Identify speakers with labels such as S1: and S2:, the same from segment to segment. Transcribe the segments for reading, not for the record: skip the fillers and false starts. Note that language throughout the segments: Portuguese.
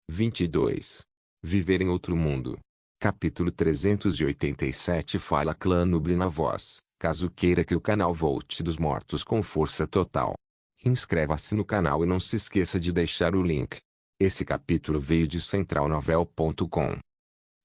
S1: 22. Viver em outro mundo. Capítulo 387 Fala Clã Nubli na voz, caso queira que o canal volte dos mortos com força total. Inscreva-se no canal e não se esqueça de deixar o link. Esse capítulo veio de centralnovel.com.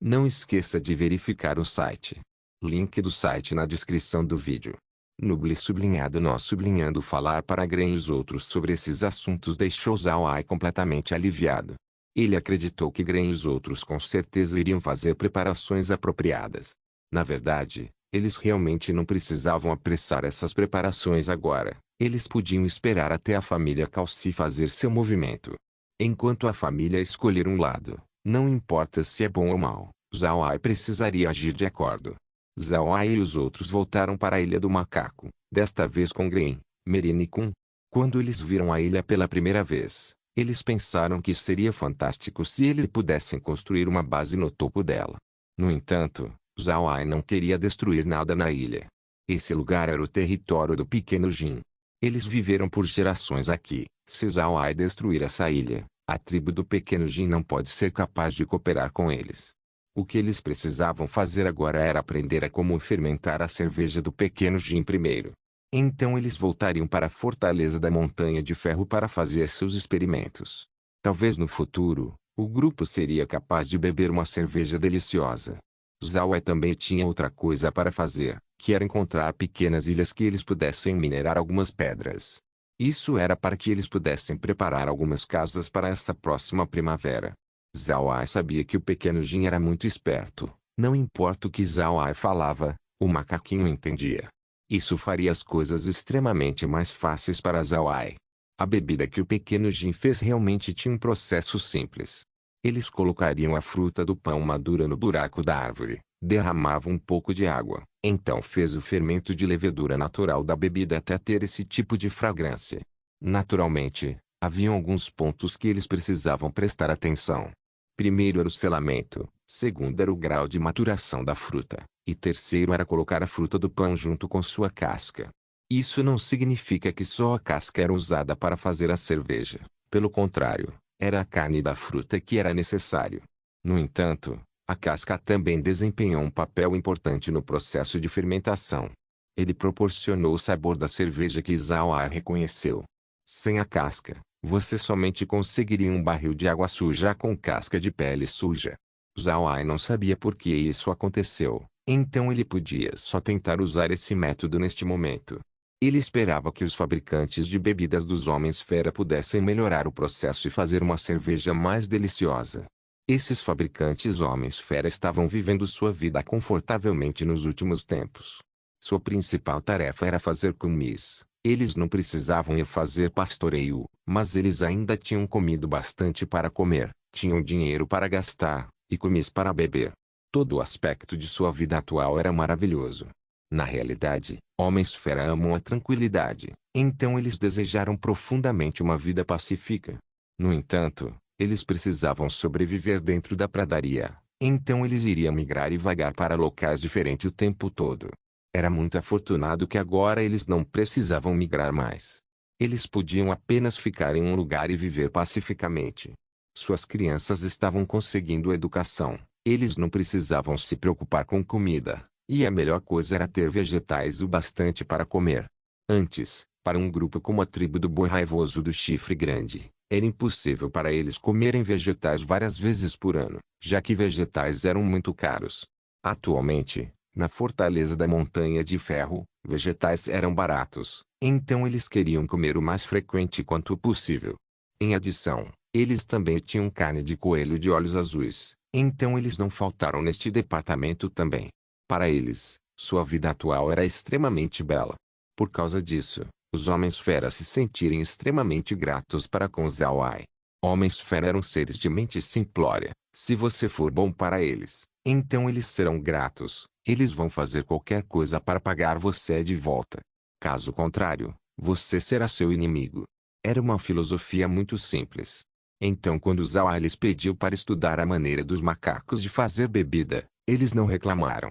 S1: Não esqueça de verificar o site. Link do site na descrição do vídeo. Nubli sublinhado nós sublinhando falar para Gren e os outros sobre esses assuntos deixou Zhao Ai completamente aliviado. Ele acreditou que Gren e os outros com certeza iriam fazer preparações apropriadas. Na verdade, eles realmente não precisavam apressar essas preparações agora. Eles podiam esperar até a família Calci fazer seu movimento. Enquanto a família escolher um lado, não importa se é bom ou mal, Zhao Ai precisaria agir de acordo. Zhao Ai e os outros voltaram para a Ilha do Macaco, desta vez com Gren, Merin e Kun. Quando eles viram a ilha pela primeira vez, eles pensaram que seria fantástico se eles pudessem construir uma base no topo dela. No entanto, Zhao Ai não queria destruir nada na ilha. Esse lugar era o território do pequeno Jin. Eles viveram por gerações aqui. Se Zhao Ai destruir essa ilha, a tribo do pequeno Jin não pode ser capaz de cooperar com eles. O que eles precisavam fazer agora era aprender a como fermentar a cerveja do pequeno Jin primeiro. Então eles voltariam para a fortaleza da Montanha de Ferro para fazer seus experimentos. Talvez no futuro, o grupo seria capaz de beber uma cerveja deliciosa. Zhao Ai também tinha outra coisa para fazer, que era encontrar pequenas ilhas que eles pudessem minerar algumas pedras. Isso era para que eles pudessem preparar algumas casas para essa próxima primavera. Zhao Ai sabia que o pequeno Jin era muito esperto. Não importa o que Zhao Ai falava, o macaquinho entendia. Isso faria as coisas extremamente mais fáceis para Zhao Ai. A bebida que o pequeno Jin fez realmente tinha um processo simples. Eles colocariam a fruta do pão madura no buraco da árvore, derramavam um pouco de água, então fez o fermento de levedura natural da bebida até ter esse tipo de fragrância. Naturalmente, haviam alguns pontos que eles precisavam prestar atenção. Primeiro era o selamento, segundo era o grau de maturação da fruta, e terceiro era colocar a fruta do pão junto com sua casca. Isso não significa que só a casca era usada para fazer a cerveja, pelo contrário, era a carne da fruta que era necessário. No entanto, a casca também desempenhou um papel importante no processo de fermentação. Ele proporcionou o sabor da cerveja que Zhao Ai reconheceu. Sem a casca, você somente conseguiria um barril de água suja com casca de pele suja. Zhao Ai não sabia por que isso aconteceu, então ele podia só tentar usar esse método neste momento. Ele esperava que os fabricantes de bebidas dos Homens-Fera pudessem melhorar o processo e fazer uma cerveja mais deliciosa. Esses fabricantes Homens-Fera estavam vivendo sua vida confortavelmente nos últimos tempos. Sua principal tarefa era fazer kumis. Eles não precisavam ir fazer pastoreio, mas eles ainda tinham comido bastante para comer, tinham dinheiro para gastar, e kumis para beber. Todo o aspecto de sua vida atual era maravilhoso. Na realidade, Homens-Fera amam a tranquilidade, então eles desejaram profundamente uma vida pacífica. No entanto, eles precisavam sobreviver dentro da pradaria, então eles iriam migrar e vagar para locais diferentes o tempo todo. Era muito afortunado que agora eles não precisavam migrar mais. Eles podiam apenas ficar em um lugar e viver pacificamente. Suas crianças estavam conseguindo educação, eles não precisavam se preocupar com comida, e a melhor coisa era ter vegetais o bastante para comer. Antes, para um grupo como a tribo do boi raivoso do chifre grande, era impossível para eles comerem vegetais várias vezes por ano, já que vegetais eram muito caros. Atualmente, na fortaleza da Montanha de Ferro, vegetais eram baratos, então eles queriam comer o mais frequente quanto possível. Em adição, eles também tinham carne de coelho de olhos azuis, então eles não faltaram neste departamento também. Para eles, sua vida atual era extremamente bela. Por causa disso, os Homens-Fera se sentirem extremamente gratos para com Zhao Ai. Homens-Fera eram seres de mente simplória. Se você for bom para eles, então eles serão gratos. Eles vão fazer qualquer coisa para pagar você de volta. Caso contrário, você será seu inimigo. Era uma filosofia muito simples. Então quando Zhao Ai lhes pediu para estudar a maneira dos macacos de fazer bebida, eles não reclamaram.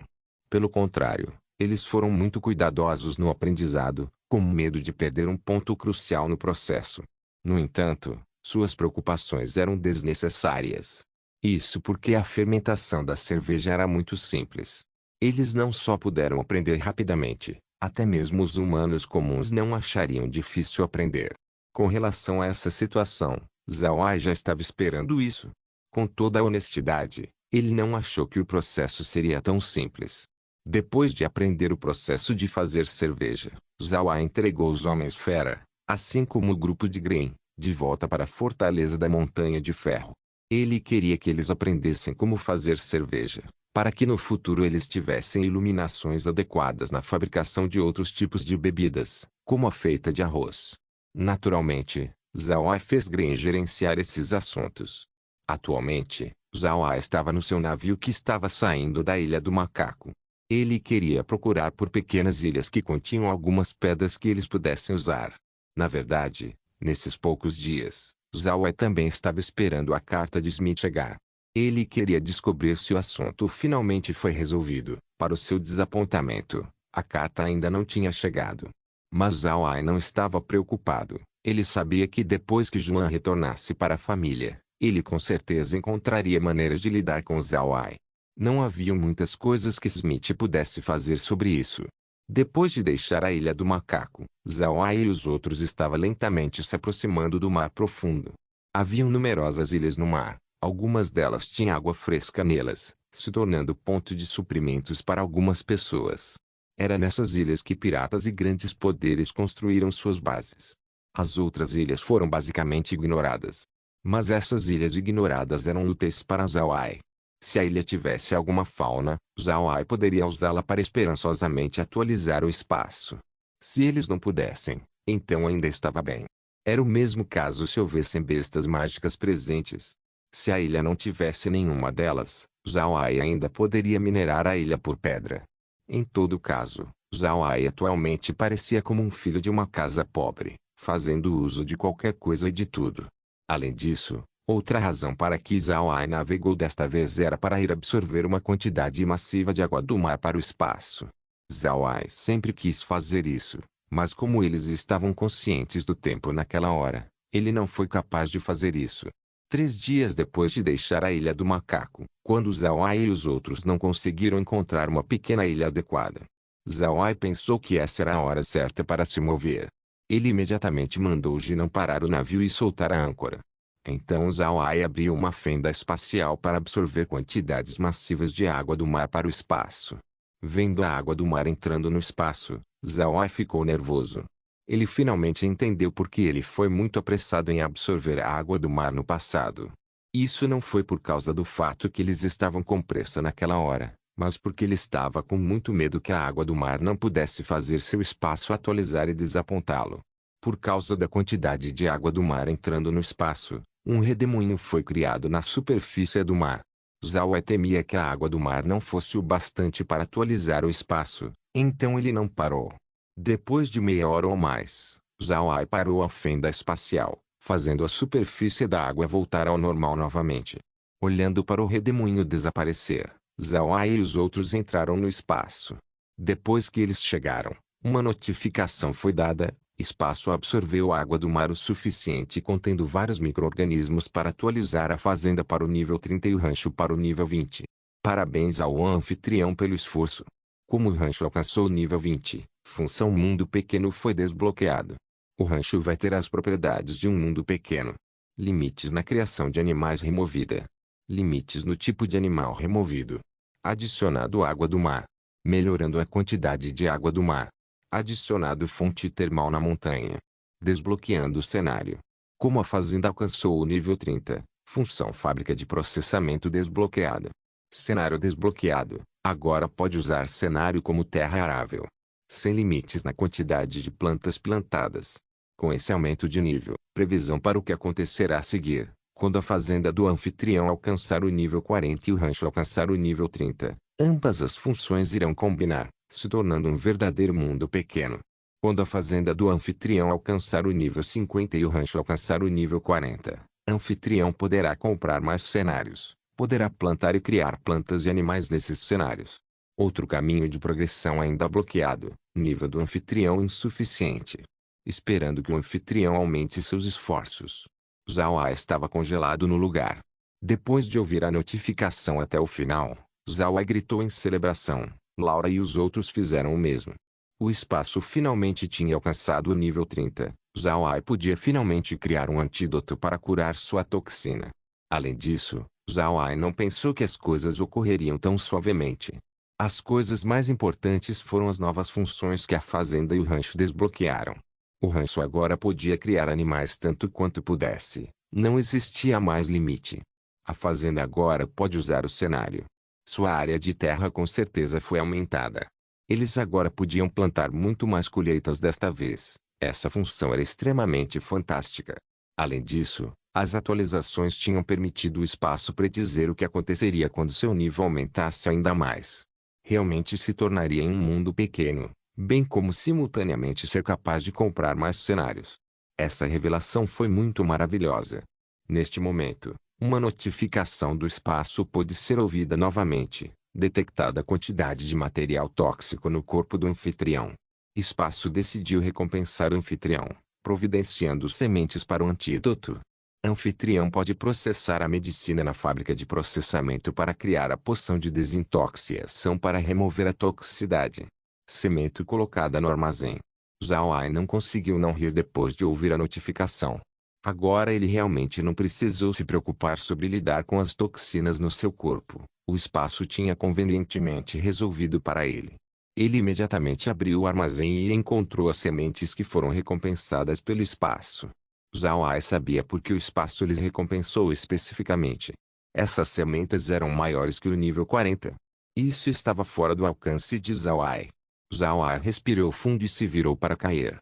S1: Pelo contrário, eles foram muito cuidadosos no aprendizado, com medo de perder um ponto crucial no processo. No entanto, Suas preocupações eram desnecessárias. Isso porque a fermentação da cerveja era muito simples. Eles não só puderam aprender rapidamente, até mesmo os humanos comuns não achariam difícil aprender. Com relação a essa situação, Zhao Ai já estava esperando isso. Com toda a honestidade, ele não achou que o processo seria tão simples. Depois de aprender o processo de fazer cerveja, Zhao Ai entregou os Homens-Fera, assim como o grupo de Green, de volta para a fortaleza da Montanha de Ferro. Ele queria que eles aprendessem como fazer cerveja, para que no futuro eles tivessem iluminações adequadas na fabricação de outros tipos de bebidas, como a feita de arroz. Naturalmente, Zhao Ai fez Green gerenciar esses assuntos. Atualmente, Zhao Ai estava no seu navio que estava saindo da Ilha do Macaco. Ele queria procurar por pequenas ilhas que continham algumas pedras que eles pudessem usar. Na verdade, nesses poucos dias, Zhao Ai também estava esperando a carta de Smith chegar. Ele queria descobrir se o assunto finalmente foi resolvido. Para o seu desapontamento, a carta ainda não tinha chegado. Mas Zhao Ai não estava preocupado. Ele sabia que depois que Juan retornasse para a família, ele com certeza encontraria maneiras de lidar com Zhao Ai. Não haviam muitas coisas que Smith pudesse fazer sobre isso. Depois de deixar a Ilha do Macaco, Zhao Ai e os outros estavam lentamente se aproximando do mar profundo. Haviam numerosas ilhas no mar, algumas delas tinham água fresca nelas, se tornando ponto de suprimentos para algumas pessoas. Era nessas ilhas que piratas e grandes poderes construíram suas bases. As outras ilhas foram basicamente ignoradas. Mas essas ilhas ignoradas eram úteis para Zhao Ai. Se a ilha tivesse alguma fauna, Zhao Ai poderia usá-la para esperançosamente atualizar o espaço. Se eles não pudessem, então ainda estava bem. Era o mesmo caso se houvessem bestas mágicas presentes. Se a ilha não tivesse nenhuma delas, Zhao Ai ainda poderia minerar a ilha por pedra. Em todo caso, Zhao Ai atualmente parecia como um filho de uma casa pobre, fazendo uso de qualquer coisa e de tudo. Além disso, outra razão para que Zhao Ai navegou desta vez era para ir absorver uma quantidade massiva de água do mar para o espaço. Zhao Ai sempre quis fazer isso, mas como eles estavam conscientes do tempo naquela hora, ele não foi capaz de fazer isso. 3 dias depois de deixar a Ilha do Macaco, quando Zhao Ai e os outros não conseguiram encontrar uma pequena ilha adequada, Zhao Ai pensou que essa era a hora certa para se mover. Ele imediatamente mandou Jinan parar o navio e soltar a âncora. Então Zhao Ai abriu uma fenda espacial para absorver quantidades massivas de água do mar para o espaço. Vendo a água do mar entrando no espaço, Zhao Ai ficou nervoso. Ele finalmente entendeu por que ele foi muito apressado em absorver a água do mar no passado. Isso não foi por causa do fato que eles estavam com pressa naquela hora, mas porque ele estava com muito medo que a água do mar não pudesse fazer seu espaço atualizar e desapontá-lo. Por causa da quantidade de água do mar entrando no espaço, um redemoinho foi criado na superfície do mar. Zhao Ai temia que a água do mar não fosse o bastante para atualizar o espaço, então ele não parou. Depois de meia hora ou mais, Zhao Ai parou a fenda espacial, fazendo a superfície da água voltar ao normal novamente. Olhando para o redemoinho desaparecer, Zhao Ai e os outros entraram no espaço. Depois que eles chegaram, uma notificação foi dada: espaço absorveu água do mar o suficiente contendo vários micro-organismos para atualizar a fazenda para o nível 30 e o rancho para o nível 20. Parabéns ao anfitrião pelo esforço. Como o rancho alcançou o nível 20, função mundo pequeno foi desbloqueado. O rancho vai ter as propriedades de um mundo pequeno. Limites na criação de animais removida. Limites no tipo de animal removido. Adicionado água do mar. Melhorando a quantidade de água do mar. Adicionado fonte termal na montanha. Desbloqueando o cenário. Como a fazenda alcançou o nível 30, função fábrica de processamento desbloqueada. Cenário desbloqueado. Agora pode usar cenário como terra arável. Sem limites na quantidade de plantas plantadas. Com esse aumento de nível, previsão para o que acontecerá a seguir, quando a fazenda do anfitrião alcançar o nível 40 e o rancho alcançar o nível 30, ambas as funções irão combinar, se tornando um verdadeiro mundo pequeno. Quando a fazenda do anfitrião alcançar o nível 50 e o rancho alcançar o nível 40, anfitrião poderá comprar mais cenários. Poderá plantar e criar plantas e animais nesses cenários. Outro caminho de progressão ainda bloqueado, nível do anfitrião insuficiente. Esperando que o anfitrião aumente seus esforços. Zhao Ai estava congelado no lugar. Depois de ouvir a notificação até o final, Zhao Ai gritou em celebração. Laura e os outros fizeram o mesmo. O espaço finalmente tinha alcançado o nível 30. Zhao Ai podia finalmente criar um antídoto para curar sua toxina. Além disso, Zhao Ai não pensou que as coisas ocorreriam tão suavemente. As coisas mais importantes foram as novas funções que a fazenda e o rancho desbloquearam. O rancho agora podia criar animais tanto quanto pudesse. Não existia mais limite. A fazenda agora pode usar o cenário. Sua área de terra com certeza foi aumentada. Eles agora podiam plantar muito mais colheitas desta vez. Essa função era extremamente fantástica. Além disso, as atualizações tinham permitido o espaço predizer o que aconteceria quando seu nível aumentasse ainda mais. Realmente se tornaria em um mundo pequeno, bem como simultaneamente ser capaz de comprar mais cenários. Essa revelação foi muito maravilhosa. Neste momento, uma notificação do espaço pôde ser ouvida novamente. Detectada a quantidade de material tóxico no corpo do anfitrião. Espaço decidiu recompensar o anfitrião, providenciando sementes para o antídoto. Anfitrião pode processar a medicina na fábrica de processamento para criar a poção de desintoxicação para remover a toxicidade. Semente colocada no armazém. Zhao Ai não conseguiu não rir depois de ouvir a notificação. Agora ele realmente não precisou se preocupar sobre lidar com as toxinas no seu corpo. O espaço tinha convenientemente resolvido para ele. Ele imediatamente abriu o armazém e encontrou as sementes que foram recompensadas pelo espaço. Zhao Ai sabia por que o espaço lhes recompensou especificamente. Essas sementes eram maiores que o nível 40. Isso estava fora do alcance de Zhao Ai. Zhao Ai respirou fundo e se virou para cair.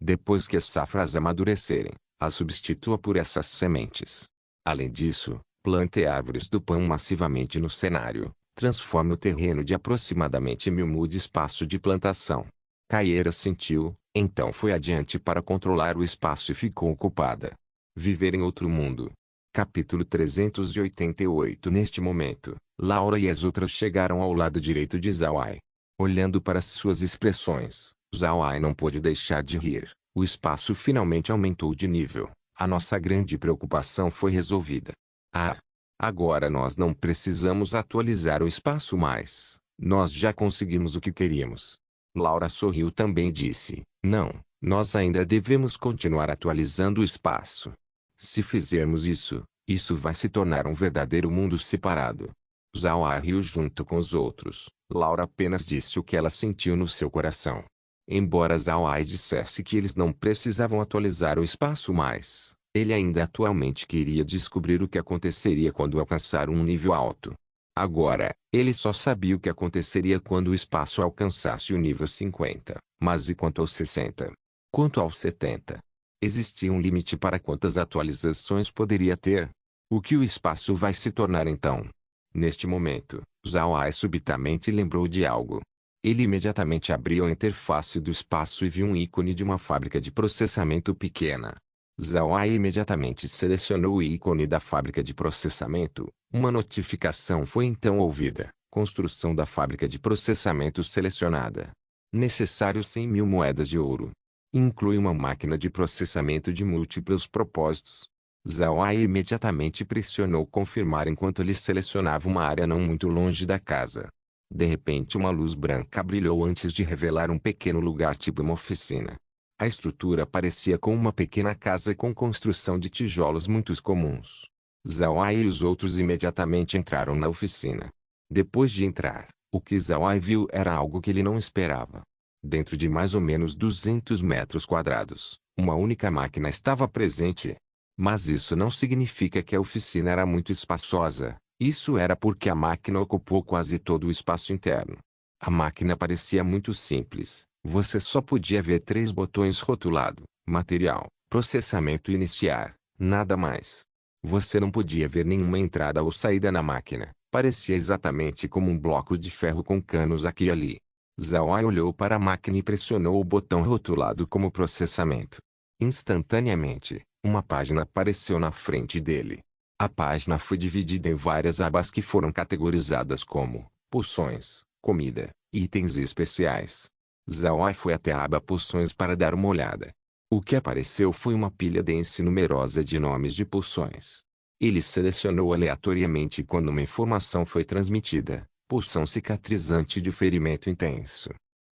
S1: Depois que as safras amadurecerem, a substitua por essas sementes. Além disso, plante árvores do pão massivamente no cenário. Transforme o terreno de aproximadamente 1000 mu de espaço de plantação. Caieira sentiu, então foi adiante para controlar o espaço e ficou ocupada. Viver em outro mundo. Capítulo 388. Neste momento, Laura e as outras chegaram ao lado direito de Zhao Ai. Olhando para suas expressões, Zhao Ai não pôde deixar de rir. O espaço finalmente aumentou de nível. A nossa grande preocupação foi resolvida. Agora nós não precisamos atualizar o espaço mais. Nós já conseguimos o que queríamos. Laura sorriu também e disse, não, nós ainda devemos continuar atualizando o espaço. Se fizermos isso, isso vai se tornar um verdadeiro mundo separado. Zhao Ai riu junto com os outros. Laura apenas disse o que ela sentiu no seu coração. Embora Zhao Ai dissesse que eles não precisavam atualizar o espaço mais, ele ainda atualmente queria descobrir o que aconteceria quando alcançar um nível alto. Agora, ele só sabia o que aconteceria quando o espaço alcançasse o nível 50. Mas e quanto aos 60? Quanto aos 70? Existia um limite para quantas atualizações poderia ter? O que o espaço vai se tornar então? Neste momento, Zhao Ai subitamente lembrou de algo. Ele imediatamente abriu a interface do espaço e viu um ícone de uma fábrica de processamento pequena. Zhao Ai imediatamente selecionou o ícone da fábrica de processamento. Uma notificação foi então ouvida. Construção da fábrica de processamento selecionada. Necessário 100.000 moedas de ouro. Inclui uma máquina de processamento de múltiplos propósitos. Zhao Ai imediatamente pressionou confirmar enquanto ele selecionava uma área não muito longe da casa. De repente uma luz branca brilhou antes de revelar um pequeno lugar tipo uma oficina. A estrutura parecia com uma pequena casa com construção de tijolos muito comuns. Zhao Ai e os outros imediatamente entraram na oficina. Depois de entrar, o que Zhao Ai viu era algo que ele não esperava. Dentro de mais ou menos 200 metros quadrados, uma única máquina estava presente. Mas isso não significa que a oficina era muito espaçosa. Isso era porque a máquina ocupou quase todo o espaço interno. A máquina parecia muito simples. Você só podia ver 3 botões rotulado, material, processamento e iniciar, nada mais. Você não podia ver nenhuma entrada ou saída na máquina. Parecia exatamente como um bloco de ferro com canos aqui e ali. Zhao Ai olhou para a máquina e pressionou o botão rotulado como processamento. Instantaneamente, uma página apareceu na frente dele. A página foi dividida em várias abas que foram categorizadas como poções, comida, itens especiais. Zhao Ai foi até a aba poções para dar uma olhada. O que apareceu foi uma pilha densa e numerosa de nomes de poções. Ele selecionou aleatoriamente quando uma informação foi transmitida: poção cicatrizante de ferimento intenso.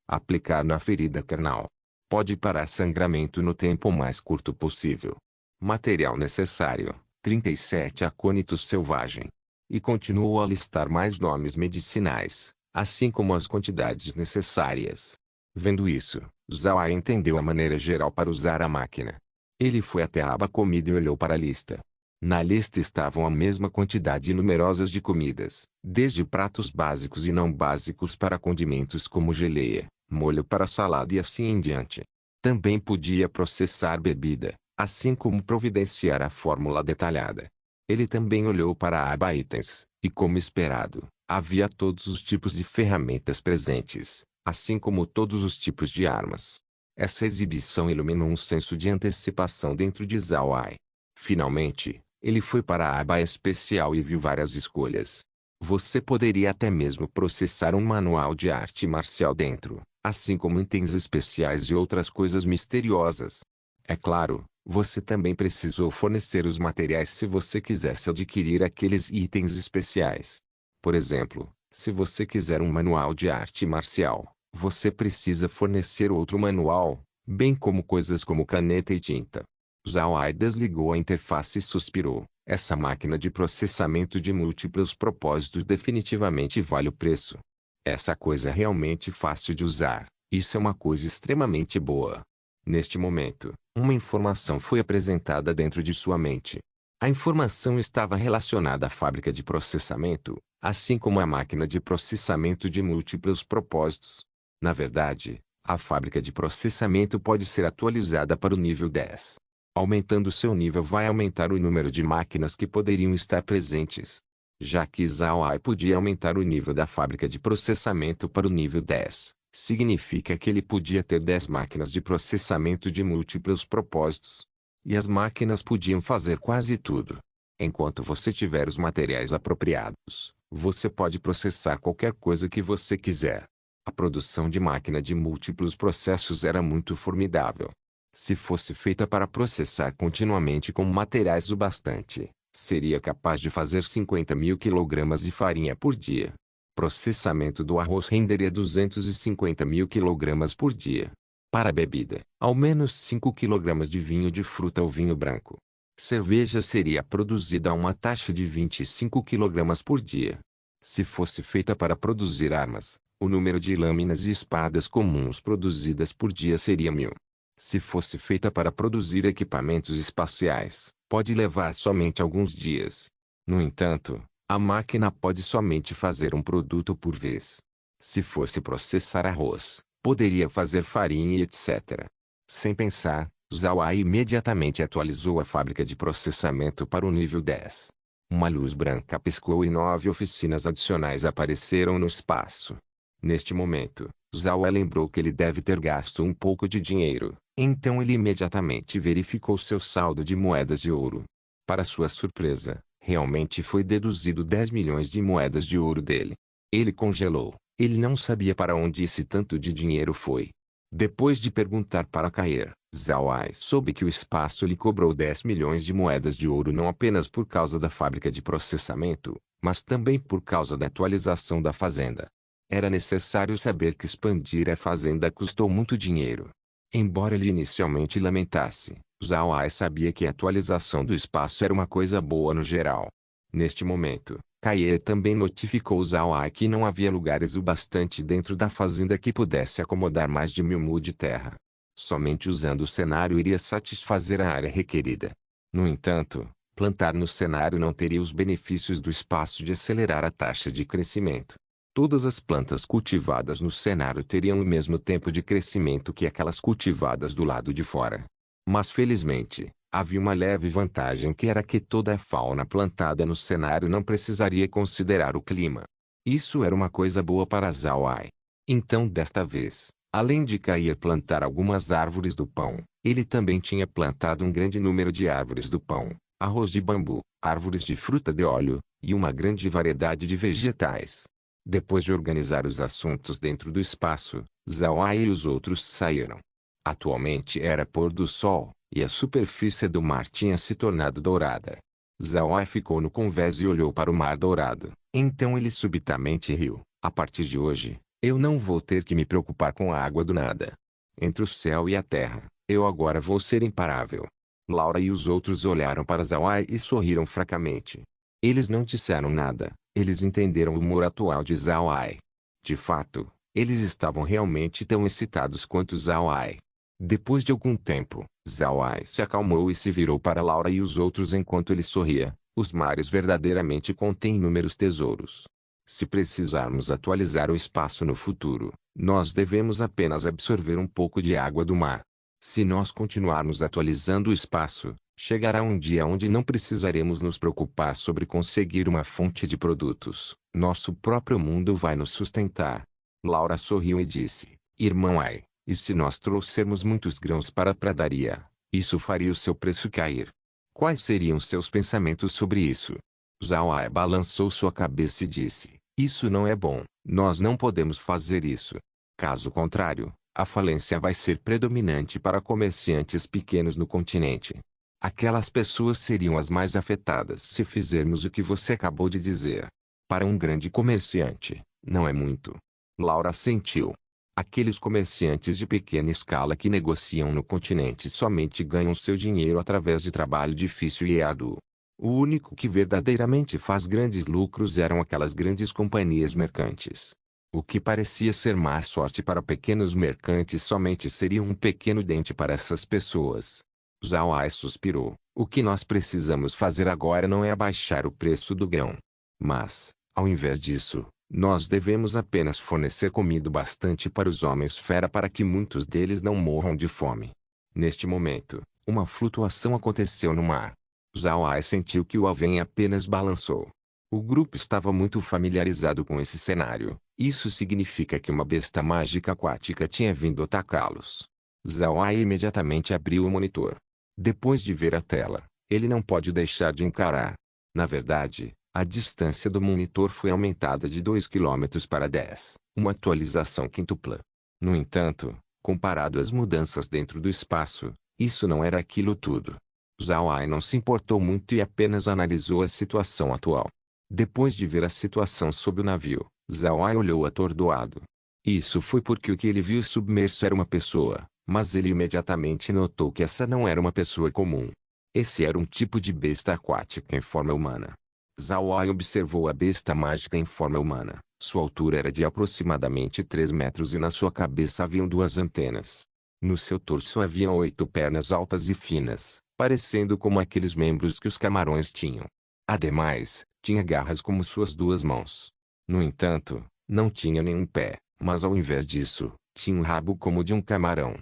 S1: Aplicar na ferida carnal. Pode parar sangramento no tempo mais curto possível. Material necessário: 37 acônitos selvagem. E continuou a listar mais nomes medicinais, assim como as quantidades necessárias. Vendo isso, Zhao entendeu a maneira geral para usar a máquina. Ele foi até a aba comida e olhou para a lista. Na lista estavam a mesma quantidade numerosas de comidas, desde pratos básicos e não básicos para condimentos como geleia, molho para salada e assim em diante. Também podia processar bebida, assim como providenciar a fórmula detalhada. Ele também olhou para a aba itens, e como esperado, havia todos os tipos de ferramentas presentes, assim como todos os tipos de armas. Essa exibição iluminou um senso de antecipação dentro de Zhao Ai. Finalmente, ele foi para a aba especial e viu várias escolhas. Você poderia até mesmo processar um manual de arte marcial dentro, assim como itens especiais e outras coisas misteriosas. É claro, você também precisou fornecer os materiais se você quisesse adquirir aqueles itens especiais. Por exemplo, se você quiser um manual de arte marcial, você precisa fornecer outro manual, bem como coisas como caneta e tinta. Zhao Ai desligou a interface e suspirou. Essa máquina de processamento de múltiplos propósitos definitivamente vale o preço. Essa coisa é realmente fácil de usar. Isso é uma coisa extremamente boa. Neste momento, uma informação foi apresentada dentro de sua mente. A informação estava relacionada à fábrica de processamento, assim como à máquina de processamento de múltiplos propósitos. Na verdade, a fábrica de processamento pode ser atualizada para o nível 10. Aumentando seu nível vai aumentar o número de máquinas que poderiam estar presentes. Já que Zhao Ai podia aumentar o nível da fábrica de processamento para o nível 10, significa que ele podia ter 10 máquinas de processamento de múltiplos propósitos. E as máquinas podiam fazer quase tudo. Enquanto você tiver os materiais apropriados, você pode processar qualquer coisa que você quiser. A produção de máquina de múltiplos processos era muito formidável. Se fosse feita para processar continuamente com materiais o bastante, seria capaz de fazer 50.000 kg de farinha por dia. Processamento do arroz renderia 250.000 kg por dia. Para a bebida, ao menos 5 kg de vinho de fruta ou vinho branco. Cerveja seria produzida a uma taxa de 25 kg por dia. Se fosse feita para produzir armas, o número de lâminas e espadas comuns produzidas por dia seria 1.000. Se fosse feita para produzir equipamentos espaciais, pode levar somente alguns dias. No entanto, a máquina pode somente fazer um produto por vez. Se fosse processar arroz, poderia fazer farinha e etc. Sem pensar, Zhao Ai imediatamente atualizou a fábrica de processamento para o nível 10. Uma luz branca piscou e 9 oficinas adicionais apareceram no espaço. Neste momento, Zhao Ai lembrou que ele deve ter gasto um pouco de dinheiro, então ele imediatamente verificou seu saldo de moedas de ouro. Para sua surpresa, realmente foi deduzido 10 milhões de moedas de ouro dele. Ele congelou. Ele não sabia para onde esse tanto de dinheiro foi. Depois de perguntar para Cair, Zhao Ai soube que o espaço lhe cobrou 10 milhões de moedas de ouro não apenas por causa da fábrica de processamento, mas também por causa da atualização da fazenda. Era necessário saber que expandir a fazenda custou muito dinheiro. Embora ele inicialmente lamentasse, Zhao Ai sabia que a atualização do espaço era uma coisa boa no geral. Neste momento, Kaie também notificou Zhao Ai que não havia lugares o bastante dentro da fazenda que pudesse acomodar mais de 1.000 mu de terra. Somente usando o cenário iria satisfazer a área requerida. No entanto, plantar no cenário não teria os benefícios do espaço de acelerar a taxa de crescimento. Todas as plantas cultivadas no cenário teriam o mesmo tempo de crescimento que aquelas cultivadas do lado de fora. Mas felizmente, havia uma leve vantagem que era que toda a fauna plantada no cenário não precisaria considerar o clima. Isso era uma coisa boa para Zhao Ai. Então desta vez, além de Cair plantar algumas árvores do pão, ele também tinha plantado um grande número de árvores do pão, arroz de bambu, árvores de fruta de óleo, e uma grande variedade de vegetais. Depois de organizar os assuntos dentro do espaço, Zhao Ai e os outros saíram. Atualmente era pôr do sol, e a superfície do mar tinha se tornado dourada. Zhao Ai ficou no convés e olhou para o mar dourado. Então ele subitamente riu. A partir de hoje, eu não vou ter que me preocupar com a água do nada. Entre o céu e a terra, eu agora vou ser imparável. Laura e os outros olharam para Zhao Ai e sorriram fracamente. Eles não disseram nada, eles entenderam o humor atual de Zhao Ai. De fato, eles estavam realmente tão excitados quanto Zhao Ai. Depois de algum tempo, Zhao Ai se acalmou e se virou para Laura e os outros enquanto ele sorria. Os mares verdadeiramente contêm inúmeros tesouros. Se precisarmos atualizar o espaço no futuro, nós devemos apenas absorver um pouco de água do mar. Se nós continuarmos atualizando o espaço, chegará um dia onde não precisaremos nos preocupar sobre conseguir uma fonte de produtos. Nosso próprio mundo vai nos sustentar. Laura sorriu e disse, Irmão Ai, e se nós trouxermos muitos grãos para a pradaria, isso faria o seu preço cair. Quais seriam seus pensamentos sobre isso? Zhao Ai balançou sua cabeça e disse, isso não é bom, nós não podemos fazer isso. Caso contrário, a falência vai ser predominante para comerciantes pequenos no continente. Aquelas pessoas seriam as mais afetadas se fizermos o que você acabou de dizer. Para um grande comerciante, não é muito. Laura assentiu. Aqueles comerciantes de pequena escala que negociam no continente somente ganham seu dinheiro através de trabalho difícil e árduo. O único que verdadeiramente faz grandes lucros eram aquelas grandes companhias mercantes. O que parecia ser má sorte para pequenos mercantes somente seria um pequeno dente para essas pessoas. Zhao Ai suspirou. O que nós precisamos fazer agora não é abaixar o preço do grão. Mas, ao invés disso, nós devemos apenas fornecer comida bastante para os homens fera para que muitos deles não morram de fome. Neste momento, uma flutuação aconteceu no mar. Zhao Ai sentiu que o alvém apenas balançou. O grupo estava muito familiarizado com esse cenário. Isso significa que uma besta mágica aquática tinha vindo atacá-los. Zhao Ai imediatamente abriu o monitor. Depois de ver a tela, ele não pode deixar de encarar. Na verdade, a distância do monitor foi aumentada de 2 km para 10, uma atualização quíntupla. No entanto, comparado às mudanças dentro do espaço, isso não era aquilo tudo. Zhao Ai não se importou muito e apenas analisou a situação atual. Depois de ver a situação sob o navio, Zhao Ai olhou atordoado. Isso foi porque o que ele viu submerso era uma pessoa, mas ele imediatamente notou que essa não era uma pessoa comum. Esse era um tipo de besta aquática em forma humana. Zhao Ai observou a besta mágica em forma humana. Sua altura era de aproximadamente 3 metros e na sua cabeça haviam 2 antenas. No seu torso havia 8 pernas altas e finas, parecendo como aqueles membros que os camarões tinham. Ademais, tinha garras como suas 2 mãos. No entanto, não tinha nenhum pé, mas ao invés disso, tinha um rabo como de um camarão.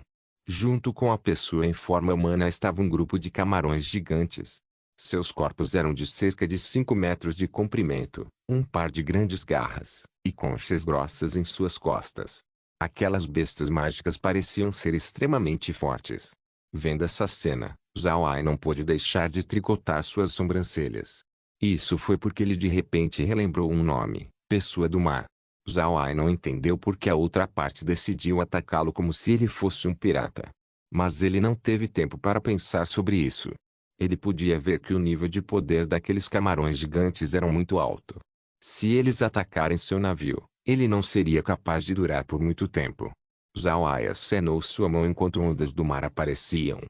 S1: Junto com a pessoa em forma humana estava um grupo de camarões gigantes. Seus corpos eram de cerca de 5 metros de comprimento, um par de grandes garras, e conchas grossas em suas costas. Aquelas bestas mágicas pareciam ser extremamente fortes. Vendo essa cena, Zhao Ai não pôde deixar de tricotar suas sobrancelhas. Isso foi porque ele de repente relembrou um nome, Pessoa do Mar. Zhao Ai não entendeu por que a outra parte decidiu atacá-lo como se ele fosse um pirata. Mas ele não teve tempo para pensar sobre isso. Ele podia ver que o nível de poder daqueles camarões gigantes era muito alto. Se eles atacarem seu navio, ele não seria capaz de durar por muito tempo. Zhao Ai acenou sua mão enquanto ondas do mar apareciam.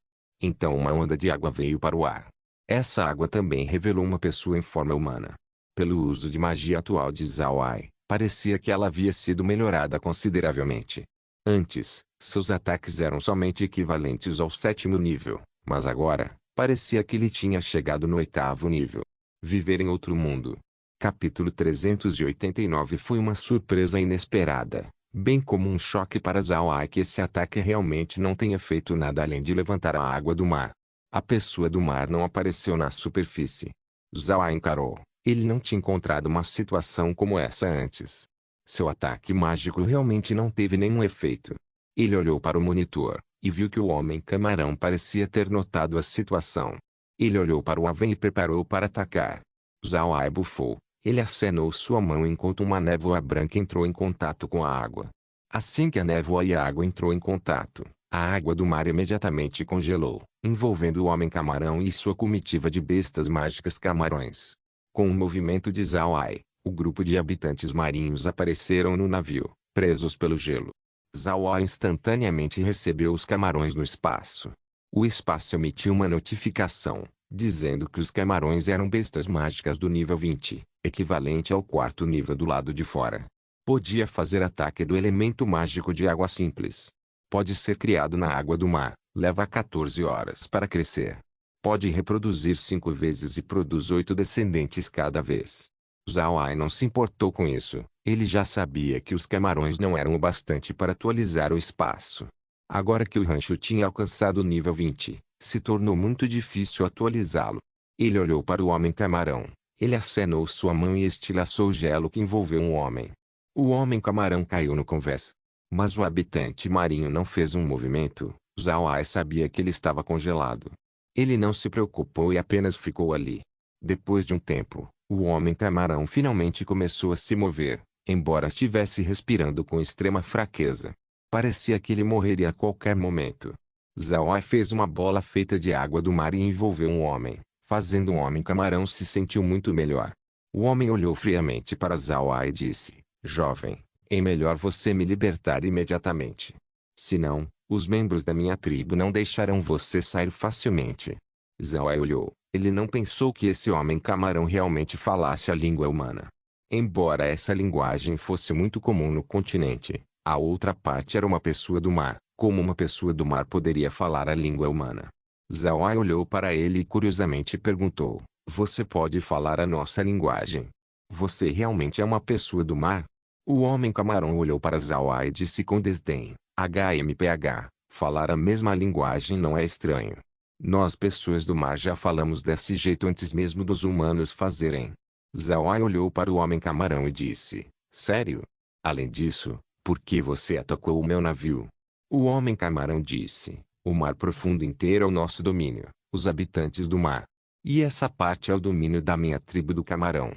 S1: Então uma onda de água veio para o ar. Essa água também revelou uma pessoa em forma humana. Pelo uso de magia atual de Zhao Ai, parecia que ela havia sido melhorada consideravelmente. Antes, seus ataques eram somente equivalentes ao 7º nível, mas agora, parecia que ele tinha chegado no 8º nível. Viver em outro mundo. Capítulo 389 foi uma surpresa inesperada, bem como um choque para Zhao Ai que esse ataque realmente não tenha feito nada além de levantar a água do mar. A pessoa do mar não apareceu na superfície. Zhao Ai encarou. Ele não tinha encontrado uma situação como essa antes. Seu ataque mágico realmente não teve nenhum efeito. Ele olhou para o monitor, e viu que o homem camarão parecia ter notado a situação. Ele olhou para o alvém e preparou para atacar. Zhao Ai bufou. Ele acenou sua mão enquanto uma névoa branca entrou em contato com a água. Assim que a névoa e a água entrou em contato, A água do mar imediatamente congelou, envolvendo o homem-camarão e sua comitiva de bestas mágicas camarões. Com o movimento de Zhao Ai, o grupo de habitantes marinhos apareceram no navio, presos pelo gelo. Zhao Ai instantaneamente recebeu os camarões no espaço. O espaço emitiu uma notificação, dizendo que os camarões eram bestas mágicas do nível 20, equivalente ao quarto nível do lado de fora. Podia fazer ataque do elemento mágico de água simples. Pode ser criado na água do mar, leva 14 horas para crescer. Pode reproduzir 5 vezes e produz 8 descendentes cada vez. Zhao Ai não se importou com isso, ele já sabia que os camarões não eram o bastante para atualizar o espaço. Agora que o rancho tinha alcançado o nível 20, se tornou muito difícil atualizá-lo. Ele olhou para o homem-camarão, ele acenou sua mão e estilhaçou o gelo que envolveu um homem. O homem-camarão caiu no convés. Mas o habitante marinho não fez um movimento. Zhao Ai sabia que ele estava congelado. Ele não se preocupou e apenas ficou ali. Depois de um tempo, o homem-camarão finalmente começou a se mover, embora estivesse respirando com extrema fraqueza. Parecia que ele morreria a qualquer momento. Zhao Ai fez uma bola feita de água do mar e envolveu um homem, fazendo o homem-camarão se sentir muito melhor. O homem olhou friamente para Zhao Ai e disse: "Jovem, é melhor você me libertar imediatamente. Senão, os membros da minha tribo não deixarão você sair facilmente." Zhao Ai olhou. Ele não pensou que esse homem-camarão realmente falasse a língua humana. Embora essa linguagem fosse muito comum no continente, a outra parte era uma pessoa do mar. Como uma pessoa do mar poderia falar a língua humana? Zhao Ai olhou para ele e curiosamente perguntou: "Você pode falar a nossa linguagem? Você realmente é uma pessoa do mar?" O homem-camarão olhou para Zhao Ai e disse com desdém: "HMPH, falar a mesma linguagem não é estranho. Nós pessoas do mar já falamos desse jeito antes mesmo dos humanos fazerem." Zhao Ai olhou para o homem-camarão e disse: "Sério? Além disso, por que você atacou o meu navio?" O homem-camarão disse: "O mar profundo inteiro é o nosso domínio, os habitantes do mar. E essa parte é o domínio da minha tribo do camarão.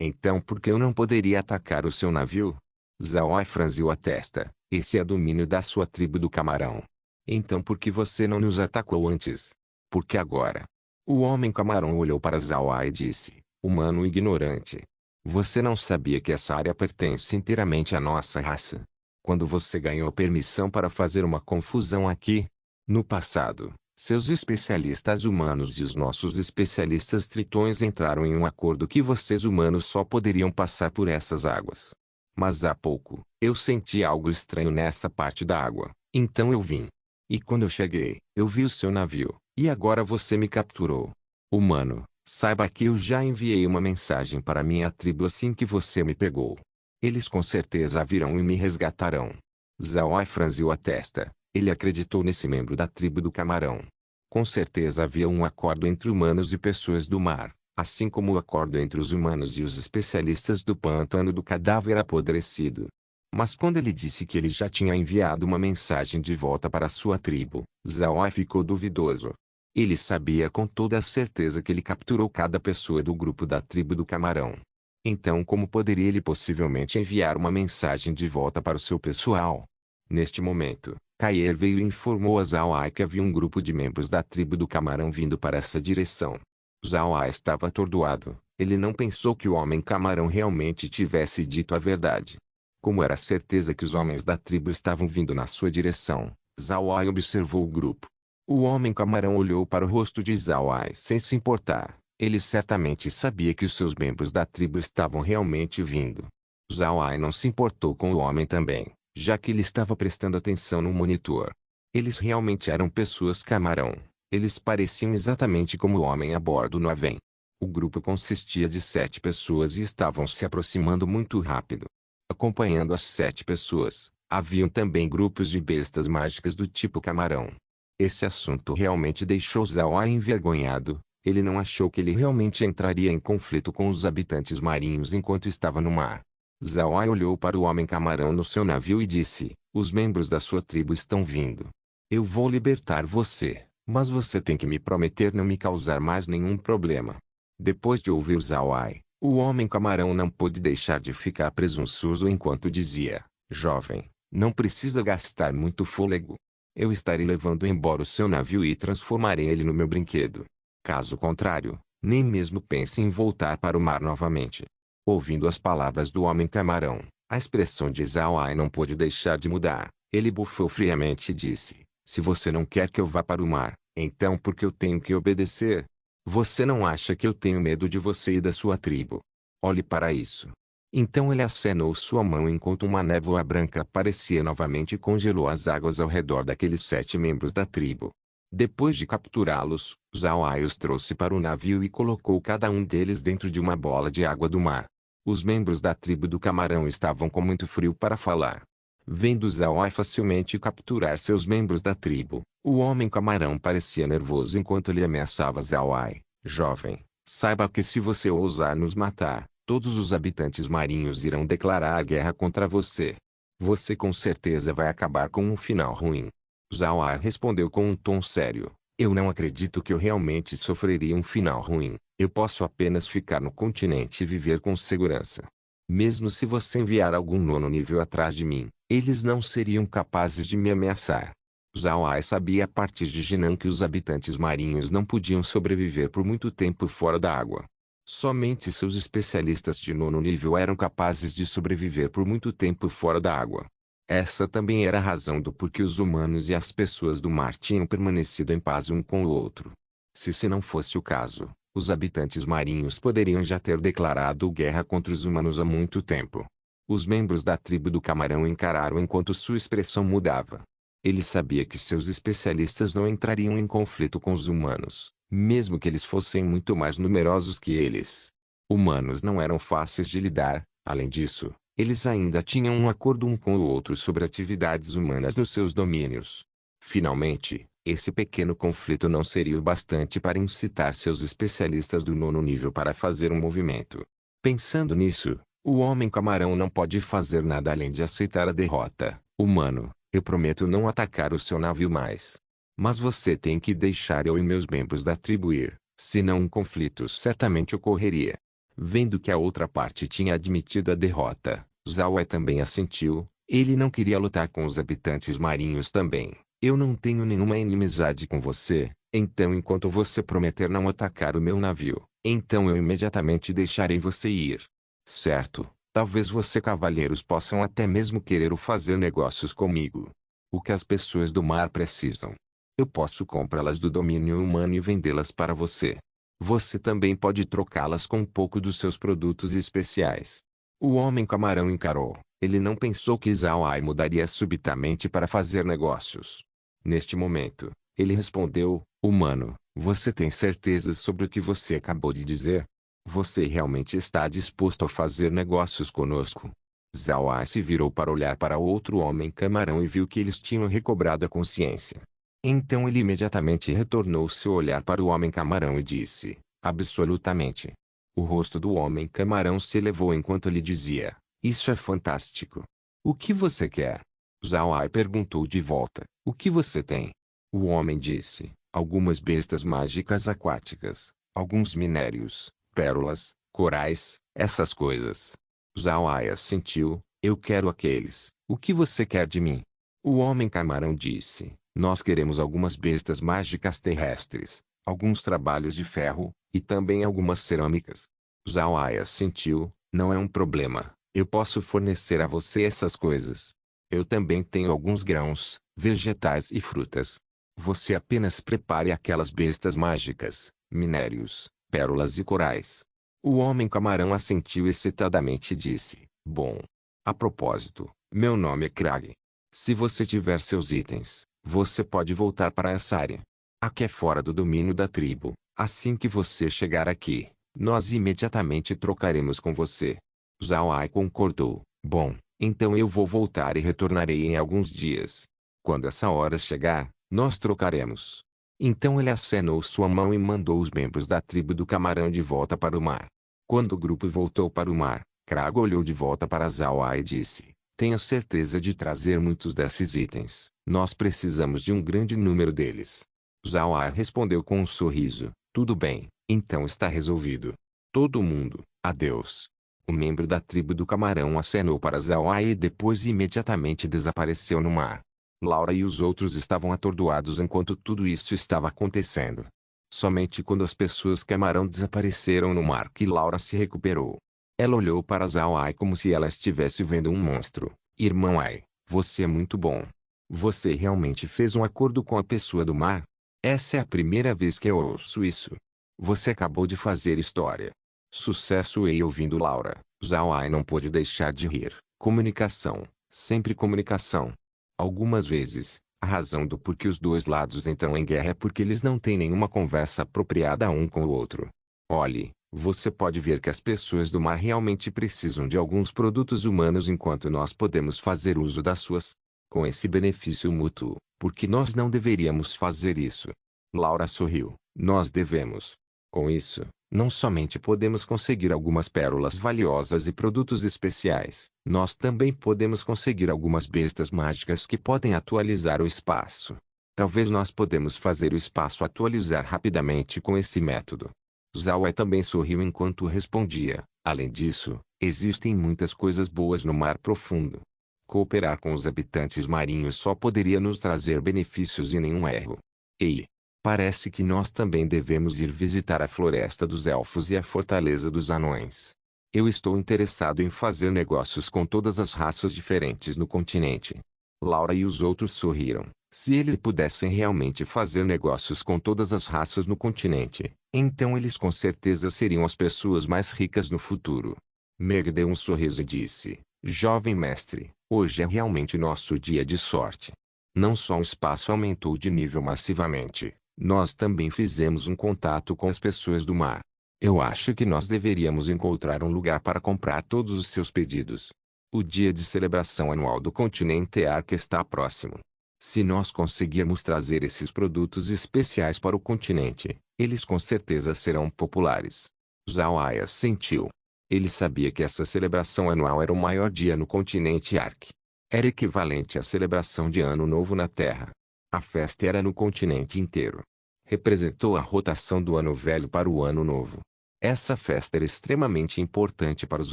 S1: Então por que eu não poderia atacar o seu navio?" Zhao Ai franziu a testa: "Esse é domínio da sua tribo do camarão. Então por que você não nos atacou antes? Por que agora?" O homem-camarão olhou para Zhao Ai e disse: "Humano ignorante. Você não sabia que essa área pertence inteiramente à nossa raça? Quando você ganhou permissão para fazer uma confusão aqui? No passado, seus especialistas humanos e os nossos especialistas tritões entraram em um acordo que vocês humanos só poderiam passar por essas águas. Mas há pouco, eu senti algo estranho nessa parte da água, então eu vim. E quando eu cheguei, eu vi o seu navio, e agora você me capturou. Humano, saiba que eu já enviei uma mensagem para minha tribo assim que você me pegou. Eles com certeza virão e me resgatarão." Zhao Ai franziu a testa. Ele acreditou nesse membro da tribo do camarão. Com certeza havia um acordo entre humanos e pessoas do mar, assim como o acordo entre os humanos e os especialistas do pântano do cadáver apodrecido. Mas quando ele disse que ele já tinha enviado uma mensagem de volta para sua tribo, Zhao Ai ficou duvidoso. Ele sabia com toda a certeza que ele capturou cada pessoa do grupo da tribo do camarão. Então como poderia ele possivelmente enviar uma mensagem de volta para o seu pessoal? Neste momento, Kair veio e informou a Zhao Ai que havia um grupo de membros da tribo do camarão vindo para essa direção. Zhao Ai estava atordoado. Ele não pensou que o homem-camarão realmente tivesse dito a verdade. Como era certeza que os homens da tribo estavam vindo na sua direção, Zhao Ai observou o grupo. O homem-camarão olhou para o rosto de Zhao Ai sem se importar. Ele certamente sabia que os seus membros da tribo estavam realmente vindo. Zhao Ai não se importou com o homem também, já que ele estava prestando atenção no monitor. Eles realmente eram pessoas camarão. Eles pareciam exatamente como o homem a bordo no Aven. O grupo consistia de 7 pessoas e estavam se aproximando muito rápido. Acompanhando as 7 pessoas, haviam também grupos de bestas mágicas do tipo camarão. Esse assunto realmente deixou Zhao Ai envergonhado. Ele não achou que ele realmente entraria em conflito com os habitantes marinhos enquanto estava no mar. Zhao Ai olhou para o homem-camarão no seu navio e disse: "Os membros da sua tribo estão vindo. Eu vou libertar você, mas você tem que me prometer não me causar mais nenhum problema." Depois de ouvir Zhao Ai, o homem-camarão não pôde deixar de ficar presunçoso enquanto dizia: "Jovem, não precisa gastar muito fôlego. eu estarei levando embora o seu navio e transformarei ele no meu brinquedo. Caso contrário, nem mesmo pense em voltar para o mar novamente. Ouvindo as palavras do homem camarão, a expressão de Zhao Ai não pôde deixar de mudar. Ele bufou friamente e disse: se você não quer que eu vá para o mar, então por que eu tenho que obedecer? Você não acha que eu tenho medo de você e da sua tribo? Olhe para isso. Então ele acenou sua mão enquanto uma névoa branca aparecia novamente e congelou as águas ao redor daqueles 7 membros da tribo. Depois de capturá-los, Zhao Ai os trouxe para o navio e colocou cada um deles dentro de uma bola de água do mar. Os membros da tribo do camarão estavam com muito frio para falar. Vendo Zhao Ai facilmente capturar seus membros da tribo, o homem camarão parecia nervoso enquanto ele ameaçava Zhao Ai. Jovem, saiba que se você ousar nos matar, todos os habitantes marinhos irão declarar guerra contra você. Você com certeza vai acabar com um final ruim. Zhao Ai respondeu com um tom sério: eu não acredito que eu realmente sofreria um final ruim. Eu posso apenas ficar no continente e viver com segurança. Mesmo se você enviar algum nono nível atrás de mim, eles não seriam capazes de me ameaçar. Zhao Ai sabia a partir de Jinan que os habitantes marinhos não podiam sobreviver por muito tempo fora da água. Somente seus especialistas de nono nível eram capazes de sobreviver por muito tempo fora da água. Essa também era a razão do porquê os humanos e as pessoas do mar tinham permanecido em paz um com o outro. Se não fosse o caso, os habitantes marinhos poderiam já ter declarado guerra contra os humanos há muito tempo. Os membros da tribo do camarão encararam enquanto sua expressão mudava. Ele sabia que seus especialistas não entrariam em conflito com os humanos, mesmo que eles fossem muito mais numerosos que eles. Humanos não eram fáceis de lidar, além disso, eles ainda tinham um acordo um com o outro sobre atividades humanas nos seus domínios. Finalmente, esse pequeno conflito não seria o bastante para incitar seus especialistas do nono nível para fazer um movimento. Pensando nisso, o homem camarão não pode fazer nada além de aceitar a derrota. Humano, eu prometo não atacar o seu navio mais. Mas você tem que deixar eu e meus membros da tribo ir, senão um conflito certamente ocorreria. Vendo que a outra parte tinha admitido a derrota, Zhao Ai também assentiu. Ele não queria lutar com os habitantes marinhos também. Eu não tenho nenhuma inimizade com você, então enquanto você prometer não atacar o meu navio, então eu imediatamente deixarei você ir. Certo, talvez você cavalheiros possam até mesmo querer fazer negócios comigo. O que as pessoas do mar precisam? Eu posso comprá-las do domínio humano e vendê-las para você. Você também pode trocá-las com um pouco dos seus produtos especiais. O homem camarão encarou. Ele não pensou que Zhao Ai mudaria subitamente para fazer negócios. Neste momento, ele respondeu: humano, você tem certeza sobre o que você acabou de dizer? Você realmente está disposto a fazer negócios conosco? Zhao Ai se virou para olhar para outro homem camarão e viu que eles tinham recobrado a consciência. Então ele imediatamente retornou seu olhar para o homem camarão e disse: absolutamente. O rosto do homem camarão se elevou enquanto ele dizia: isso é fantástico. O que você quer? Zhao Ai perguntou de volta: o que você tem? O homem disse: algumas bestas mágicas aquáticas, alguns minérios, pérolas, corais, essas coisas. Zhao Ai assentiu: eu quero aqueles. O que você quer de mim? O homem camarão disse: nós queremos algumas bestas mágicas terrestres, alguns trabalhos de ferro, e também algumas cerâmicas. Zhao Ai assentiu: não é um problema, eu posso fornecer a você essas coisas. Eu também tenho alguns grãos, vegetais e frutas. Você apenas prepare aquelas bestas mágicas, minérios, pérolas e corais. O homem camarão assentiu excitadamente e disse: bom. A propósito, meu nome é Krag. Se você tiver seus itens, você pode voltar para essa área. Aqui é fora do domínio da tribo. Assim que você chegar aqui, nós imediatamente trocaremos com você. Zhao Ai concordou. Bom, então eu vou voltar e retornarei em alguns dias. Quando essa hora chegar, nós trocaremos. Então ele acenou sua mão e mandou os membros da tribo do camarão de volta para o mar. Quando o grupo voltou para o mar, Krag olhou de volta para Zhao Ai e disse: tenho certeza de trazer muitos desses itens. Nós precisamos de um grande número deles. Zhao Ai respondeu com um sorriso: tudo bem, então está resolvido. Todo mundo, adeus. O membro da tribo do camarão acenou para Zhao Ai e depois imediatamente desapareceu no mar. Laura e os outros estavam atordoados enquanto tudo isso estava acontecendo. Somente quando as pessoas camarão desapareceram no mar que Laura se recuperou. Ela olhou para Zhao Ai como se ela estivesse vendo um monstro. Irmão Ai, você é muito bom. Você realmente fez um acordo com a pessoa do mar? Essa é a primeira vez que eu ouço isso. Você acabou de fazer história. Sucesso e ouvindo Laura, Zhao Ai não pôde deixar de rir. Comunicação, sempre comunicação. Algumas vezes, a razão do porquê os dois lados entram em guerra é porque eles não têm nenhuma conversa apropriada um com o outro. Olhe, você pode ver que as pessoas do mar realmente precisam de alguns produtos humanos enquanto nós podemos fazer uso das suas. Com esse benefício mútuo, porque nós não deveríamos fazer isso? Laura sorriu. Nós devemos. Com isso, não somente podemos conseguir algumas pérolas valiosas e produtos especiais, nós também podemos conseguir algumas bestas mágicas que podem atualizar o espaço. Talvez nós podemos fazer o espaço atualizar rapidamente com esse método. Zhao também sorriu enquanto respondia. Além disso, existem muitas coisas boas no mar profundo. Cooperar com os habitantes marinhos só poderia nos trazer benefícios e nenhum erro. Ei! Parece que nós também devemos ir visitar a Floresta dos Elfos e a Fortaleza dos Anões. Eu estou interessado em fazer negócios com todas as raças diferentes no continente. Laura e os outros sorriram. Se eles pudessem realmente fazer negócios com todas as raças no continente, então eles com certeza seriam as pessoas mais ricas no futuro. Meg deu um sorriso e disse: Jovem mestre, hoje é realmente nosso dia de sorte. Não só o espaço aumentou de nível massivamente, nós também fizemos um contato com as pessoas do mar. Eu acho que nós deveríamos encontrar um lugar para comprar todos os seus pedidos. O dia de celebração anual do continente Ark está próximo. Se nós conseguirmos trazer esses produtos especiais para o continente, eles com certeza serão populares. Zhao Ai assentiu. Ele sabia que essa celebração anual era o maior dia no continente Ark. Era equivalente à celebração de Ano Novo na Terra. A festa era no continente inteiro. Representou a rotação do Ano Velho para o Ano Novo. Essa festa era extremamente importante para os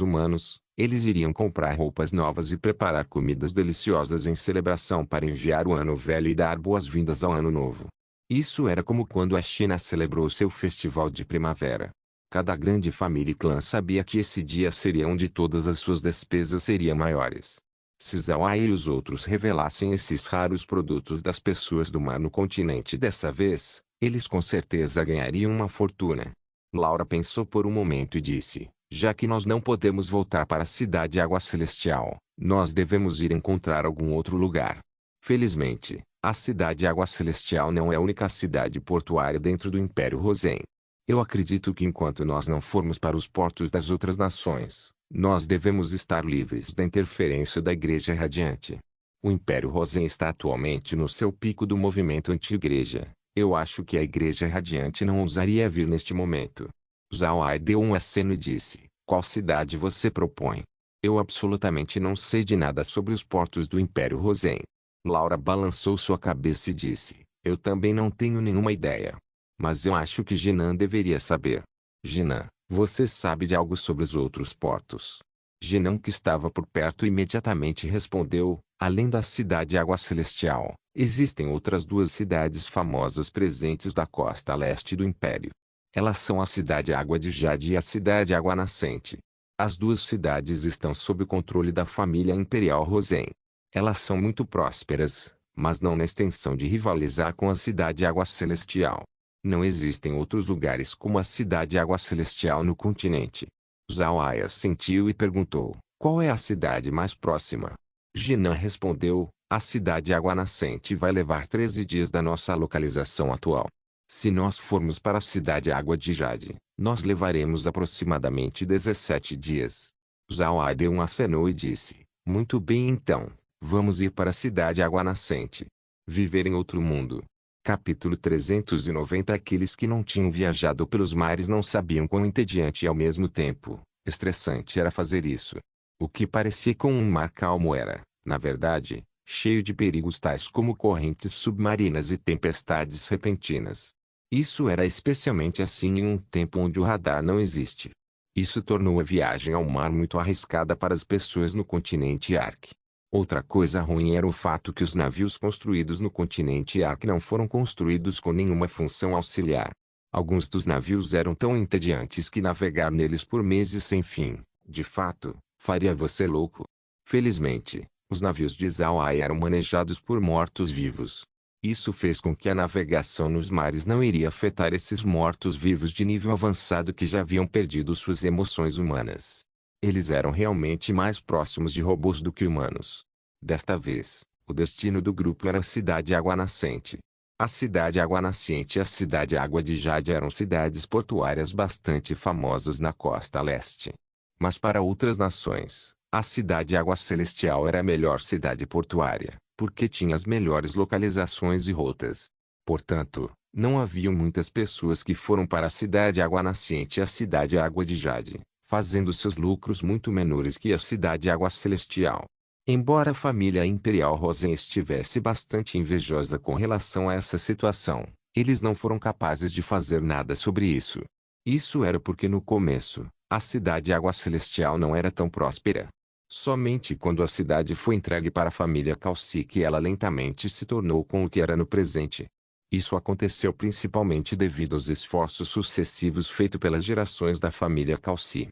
S1: humanos. Eles iriam comprar roupas novas e preparar comidas deliciosas em celebração para enviar o Ano Velho e dar boas-vindas ao Ano Novo. Isso era como quando a China celebrou seu festival de primavera. Cada grande família e clã sabia que esse dia seria onde todas as suas despesas seriam maiores. Se Zhao Ai e os outros revelassem esses raros produtos das pessoas do mar no continente dessa vez, eles com certeza ganhariam uma fortuna. Laura pensou por um momento e disse: já que nós não podemos voltar para a Cidade Água Celestial, nós devemos ir encontrar algum outro lugar. Felizmente, a Cidade Água Celestial não é a única cidade portuária dentro do Império Rosen. Eu acredito que enquanto nós não formos para os portos das outras nações, nós devemos estar livres da interferência da Igreja Radiante. O Império Rosen está atualmente no seu pico do movimento anti-igreja. Eu acho que a Igreja Radiante não ousaria vir neste momento. Zhao Ai deu um aceno e disse: qual cidade você propõe? Eu absolutamente não sei de nada sobre os portos do Império Rosen. Laura balançou sua cabeça e disse: eu também não tenho nenhuma ideia. Mas eu acho que Jinan deveria saber. Jinan, você sabe de algo sobre os outros portos? Jinan, que estava por perto, imediatamente respondeu: além da Cidade Água Celestial, existem outras duas cidades famosas presentes da costa leste do Império. Elas são a Cidade Água de Jade e a Cidade Água Nascente. As duas cidades estão sob o controle da família Imperial Rosen. Elas são muito prósperas, mas não na extensão de rivalizar com a Cidade Água Celestial. Não existem outros lugares como a Cidade Água Celestial no continente. Zhao Ai assentiu e perguntou: qual é a cidade mais próxima? Jinan respondeu: a Cidade Água Nascente vai levar 13 dias da nossa localização atual. Se nós formos para a Cidade Água de Jade, nós levaremos aproximadamente 17 dias. Zhao Ai deu um aceno e disse: muito bem, então, vamos ir para a Cidade Água Nascente. Viver em outro mundo. Capítulo 390. Aqueles que não tinham viajado pelos mares não sabiam quão entediante e ao mesmo tempo estressante era fazer isso. O que parecia com um mar calmo era, na verdade, cheio de perigos tais como correntes submarinas e tempestades repentinas. Isso era especialmente assim em um tempo onde o radar não existe. Isso tornou a viagem ao mar muito arriscada para as pessoas no continente Ark. Outra coisa ruim era o fato que os navios construídos no continente Ark não foram construídos com nenhuma função auxiliar. Alguns dos navios eram tão entediantes que navegar neles por meses sem fim, de fato, faria você louco. Felizmente, os navios de Zhao-Ai eram manejados por mortos-vivos. Isso fez com que a navegação nos mares não iria afetar esses mortos-vivos de nível avançado que já haviam perdido suas emoções humanas. Eles eram realmente mais próximos de robôs do que humanos. Desta vez, o destino do grupo era a cidade Água Nascente. A cidade Água Nascente e a cidade Água de Jade eram cidades portuárias bastante famosas na costa leste. Mas para outras nações, a cidade Água Celestial era a melhor cidade portuária, porque tinha as melhores localizações e rotas. Portanto, não haviam muitas pessoas que foram para a cidade Água Nascente e a cidade Água de Jade, fazendo seus lucros muito menores que a cidade Água Celestial. Embora a família Imperial Rosen estivesse bastante invejosa com relação a essa situação, eles não foram capazes de fazer nada sobre isso. Isso era porque no começo, a cidade Água Celestial não era tão próspera. Somente quando a cidade foi entregue para a família Calci que ela lentamente se tornou com o que era no presente. Isso aconteceu principalmente devido aos esforços sucessivos feitos pelas gerações da família Calci.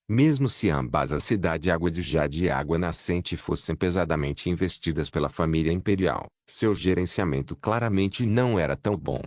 S1: Mesmo se ambas a cidade Água de Jade e Água Nascente fossem pesadamente investidas pela família imperial, seu gerenciamento claramente não era tão bom.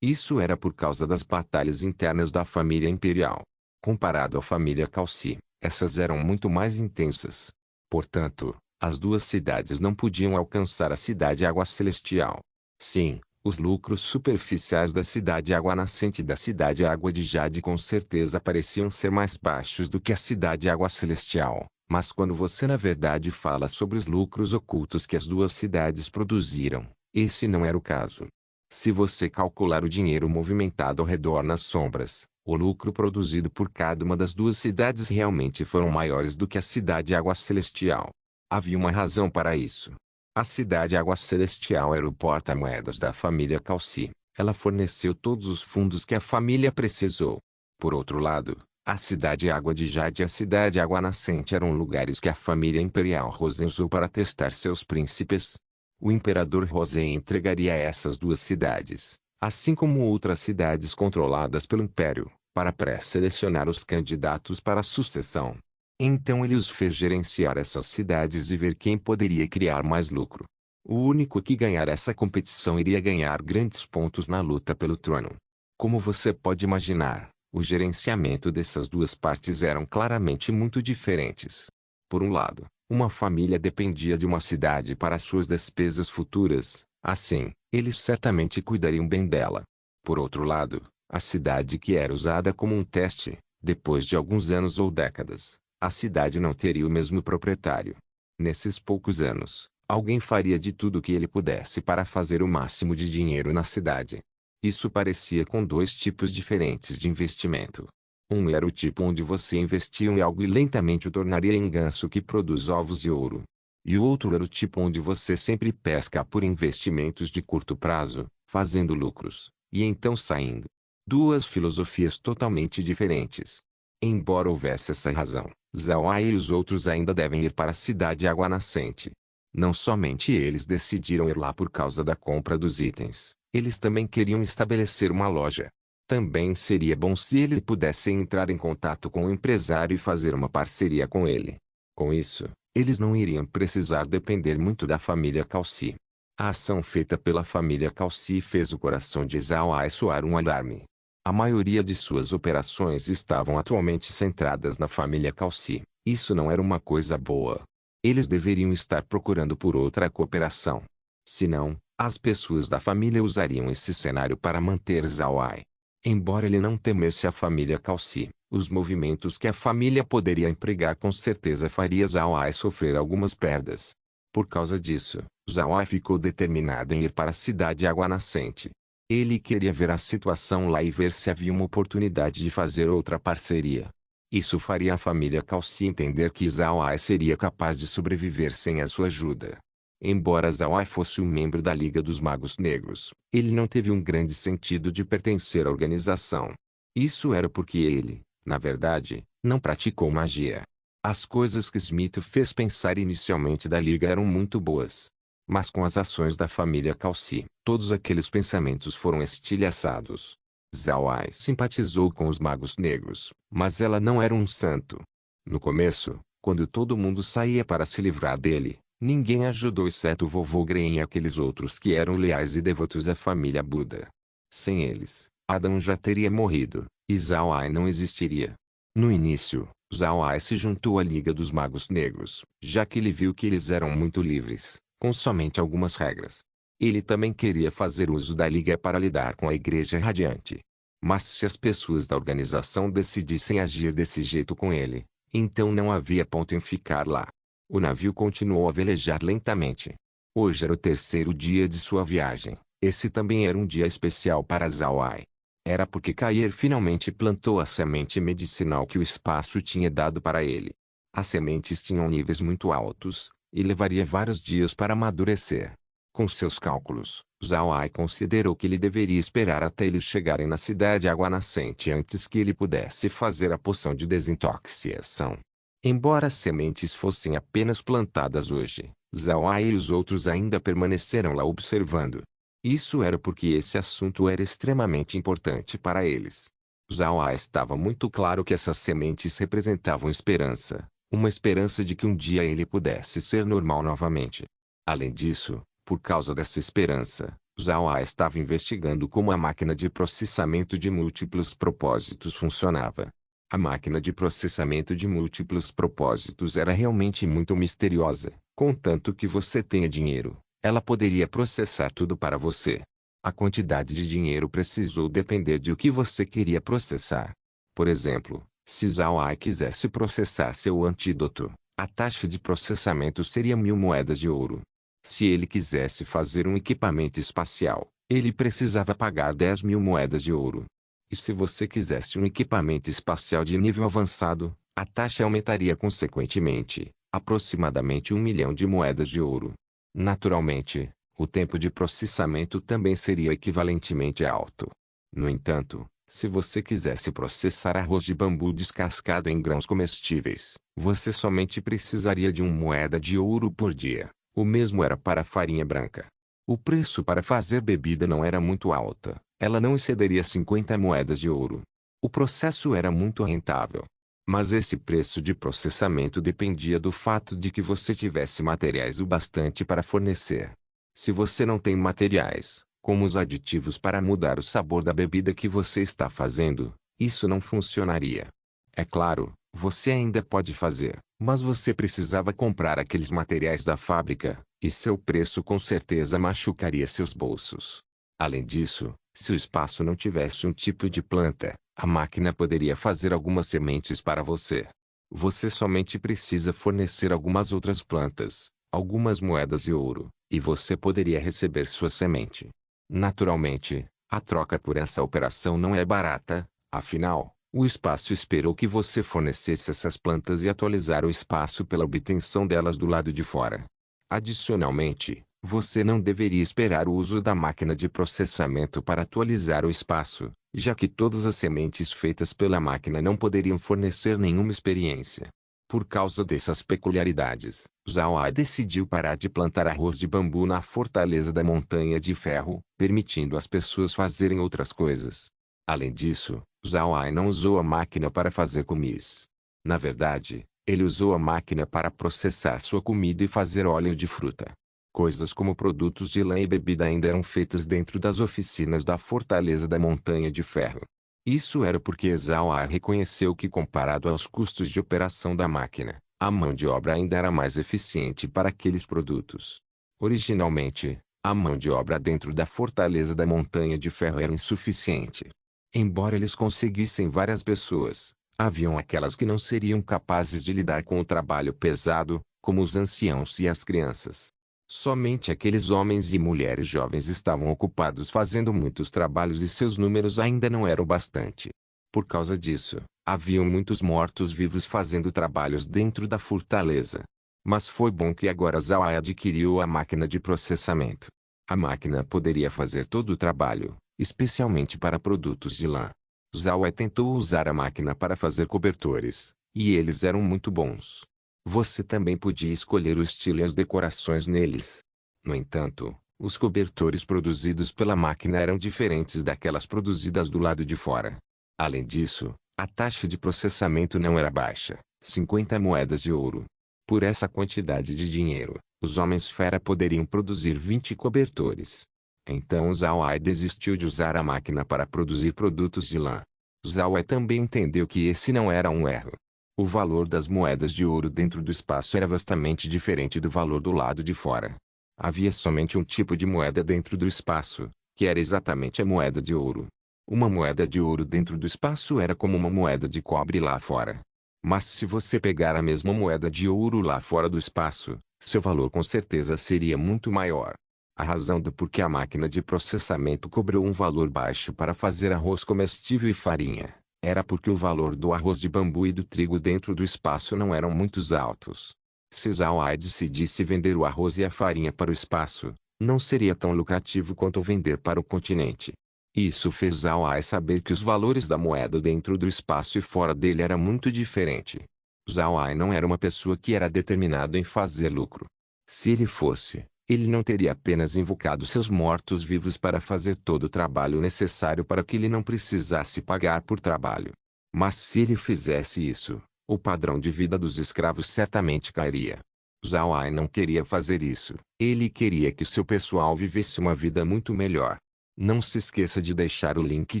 S1: Isso era por causa das batalhas internas da família imperial. Comparado à família Calci, essas eram muito mais intensas. Portanto, as duas cidades não podiam alcançar a cidade Água Celestial. Sim, os lucros superficiais da cidade Água Nascente e da cidade Água de Jade com certeza pareciam ser mais baixos do que a cidade Água Celestial, mas quando você na verdade fala sobre os lucros ocultos que as duas cidades produziram, esse não era o caso. Se você calcular o dinheiro movimentado ao redor nas sombras, o lucro produzido por cada uma das duas cidades realmente foram maiores do que a cidade Água Celestial. Havia uma razão para isso. A cidade Água Celestial era o porta-moedas da família Calci. Ela forneceu todos os fundos que a família precisou. Por outro lado, a cidade Água de Jade e a cidade Água Nascente eram lugares que a família Imperial Rosen usou para testar seus príncipes. O Imperador Rosen entregaria essas duas cidades, assim como outras cidades controladas pelo Império, para pré-selecionar os candidatos para a sucessão. Então ele os fez gerenciar essas cidades e ver quem poderia criar mais lucro. O único que ganhar essa competição iria ganhar grandes pontos na luta pelo trono. Como você pode imaginar, o gerenciamento dessas duas partes eram claramente muito diferentes. Por um lado, uma família dependia de uma cidade para suas despesas futuras, assim, eles certamente cuidariam bem dela. Por outro lado, a cidade que era usada como um teste, depois de alguns anos ou décadas, a cidade não teria o mesmo proprietário. Nesses poucos anos, alguém faria de tudo o que ele pudesse para fazer o máximo de dinheiro na cidade. Isso parecia com dois tipos diferentes de investimento. Um era o tipo onde você investia em algo e lentamente o tornaria em ganso que produz ovos de ouro. E o outro era o tipo onde você sempre pesca por investimentos de curto prazo, fazendo lucros, e então saindo. Duas filosofias totalmente diferentes. Embora houvesse essa razão, Zhao-Ai e os outros ainda devem ir para a cidade Água Nascente. Não somente eles decidiram ir lá por causa da compra dos itens, eles também queriam estabelecer uma loja. Também seria bom se eles pudessem entrar em contato com o empresário e fazer uma parceria com ele. Com isso, eles não iriam precisar depender muito da família Calci. A ação feita pela família Calci fez o coração de Zhao-Ai soar um alarme. A maioria de suas operações estavam atualmente centradas na família Calci. Isso não era uma coisa boa. Eles deveriam estar procurando por outra cooperação. Senão, as pessoas da família usariam esse cenário para manter Zhao-Ai. Embora ele não temesse a família Calci, os movimentos que a família poderia empregar com certeza faria Zhao-Ai sofrer algumas perdas. Por causa disso, Zhao-Ai ficou determinado em ir para a cidade Água Nascente. Ele queria ver a situação lá e ver se havia uma oportunidade de fazer outra parceria. Isso faria a família Calci entender que Zhao-Ai seria capaz de sobreviver sem a sua ajuda. Embora Zhao-Ai fosse um membro da Liga dos Magos Negros, ele não teve um grande sentido de pertencer à organização. Isso era porque ele, na verdade, não praticou magia. As coisas que Smith fez pensar inicialmente da Liga eram muito boas. Mas com as ações da família Calci, todos aqueles pensamentos foram estilhaçados. Zhao Ai simpatizou com os magos negros, mas ela não era um santo. No começo, quando todo mundo saía para se livrar dele, ninguém ajudou exceto o vovô Green e aqueles outros que eram leais e devotos à família Buda. Sem eles, Adão já teria morrido, e Zhao Ai não existiria. No início, Zhao Ai se juntou à Liga dos Magos Negros, já que ele viu que eles eram muito livres, com somente algumas regras. Ele também queria fazer uso da Liga para lidar com a Igreja Radiante. Mas se as pessoas da organização decidissem agir desse jeito com ele, então não havia ponto em ficar lá. O navio continuou a velejar lentamente. Hoje era o terceiro dia de sua viagem. Esse também era um dia especial para Zhao Ai. Era porque Kair finalmente plantou a semente medicinal que o espaço tinha dado para ele. As sementes tinham níveis muito altos, e levaria vários dias para amadurecer. Com seus cálculos, Zhao Ai considerou que ele deveria esperar até eles chegarem na cidade Água Nascente antes que ele pudesse fazer a poção de desintoxicação. Embora as sementes fossem apenas plantadas hoje, Zhao Ai e os outros ainda permaneceram lá observando. Isso era porque esse assunto era extremamente importante para eles. Zhao Ai estava muito claro que essas sementes representavam esperança, uma esperança de que um dia ele pudesse ser normal novamente. Além disso, por causa dessa esperança, Zhao Ai estava investigando como a máquina de processamento de múltiplos propósitos funcionava. A máquina de processamento de múltiplos propósitos era realmente muito misteriosa. Contanto que você tenha dinheiro, ela poderia processar tudo para você. A quantidade de dinheiro precisou depender de o que você queria processar. Por exemplo, se Zhao Ai quisesse processar seu antídoto, a taxa de processamento seria 1000 moedas de ouro. Se ele quisesse fazer um equipamento espacial, ele precisava pagar 10.000 moedas de ouro. E se você quisesse um equipamento espacial de nível avançado, a taxa aumentaria consequentemente, aproximadamente 1 milhão de moedas de ouro. Naturalmente, o tempo de processamento também seria equivalentemente alto. No entanto, se você quisesse processar arroz de bambu descascado em grãos comestíveis, você somente precisaria de 1 moeda de ouro por dia. O mesmo era para a farinha branca. O preço para fazer bebida não era muito alta, ela não excederia 50 moedas de ouro. O processo era muito rentável. Mas esse preço de processamento dependia do fato de que você tivesse materiais o bastante para fornecer. Se você não tem materiais, como os aditivos para mudar o sabor da bebida que você está fazendo, isso não funcionaria. É claro, você ainda pode fazer, mas você precisava comprar aqueles materiais da fábrica, e seu preço com certeza machucaria seus bolsos. Além disso, se o espaço não tivesse um tipo de planta, a máquina poderia fazer algumas sementes para você. Você somente precisa fornecer algumas outras plantas, algumas moedas de ouro, e você poderia receber sua semente. Naturalmente, a troca por essa operação não é barata, afinal, o espaço esperou que você fornecesse essas plantas e atualizar o espaço pela obtenção delas do lado de fora. Adicionalmente, você não deveria esperar o uso da máquina de processamento para atualizar o espaço, já que todas as sementes feitas pela máquina não poderiam fornecer nenhuma experiência. Por causa dessas peculiaridades, Zhao Ai decidiu parar de plantar arroz de bambu na fortaleza da Montanha de Ferro, permitindo às pessoas fazerem outras coisas. Além disso, Zhao Ai não usou a máquina para fazer comis. Na verdade, ele usou a máquina para processar sua comida e fazer óleo de fruta. Coisas como produtos de lã e bebida ainda eram feitas dentro das oficinas da fortaleza da Montanha de Ferro. Isso era porque Zhao Ai reconheceu que comparado aos custos de operação da máquina, a mão de obra ainda era mais eficiente para aqueles produtos. Originalmente, a mão de obra dentro da fortaleza da Montanha de Ferro era insuficiente. Embora eles conseguissem várias pessoas, haviam aquelas que não seriam capazes de lidar com o trabalho pesado, como os anciãos e as crianças. Somente aqueles homens e mulheres jovens estavam ocupados fazendo muitos trabalhos e seus números ainda não eram bastante. Por causa disso, haviam muitos mortos-vivos fazendo trabalhos dentro da fortaleza. Mas foi bom que agora Zhao Ai adquiriu a máquina de processamento. A máquina poderia fazer todo o trabalho, especialmente para produtos de lã. Zhao Ai tentou usar a máquina para fazer cobertores, E eles eram muito bons. Você também podia escolher o estilo e as decorações neles. No entanto, os cobertores produzidos pela máquina eram diferentes daquelas produzidas do lado de fora. Além disso, a taxa de processamento não era baixa, 50 moedas de ouro. Por essa quantidade de dinheiro, os Homens-Fera poderiam produzir 20 cobertores. Então Zhao Ai desistiu de usar a máquina para produzir produtos de lã. Zhao Ai também entendeu que esse não era um erro. O valor das moedas de ouro dentro do espaço era vastamente diferente do valor do lado de fora. Havia somente um tipo de moeda dentro do espaço, que era exatamente a moeda de ouro. Uma moeda de ouro dentro do espaço era como uma moeda de cobre lá fora. Mas se você pegar a mesma moeda de ouro lá fora do espaço, seu valor com certeza seria muito maior. A razão do porquê a máquina de processamento cobrou um valor baixo para fazer arroz comestível e farinha, era porque o valor do arroz de bambu e do trigo dentro do espaço não eram muito altos. Se Zhao Ai decidisse vender o arroz e a farinha para o espaço, não seria tão lucrativo quanto vender para o continente. Isso fez Zhao Ai saber que os valores da moeda dentro do espaço e fora dele era muito diferente. Zhao Ai não era uma pessoa que era determinado em fazer lucro. Se ele fosse, ele não teria apenas invocado seus mortos-vivos para fazer todo o trabalho necessário para que ele não precisasse pagar por trabalho. Mas se ele fizesse isso, o padrão de vida dos escravos certamente cairia. Zhao Ai não queria fazer isso. Ele queria que seu pessoal vivesse uma vida muito melhor. Não se esqueça de deixar o link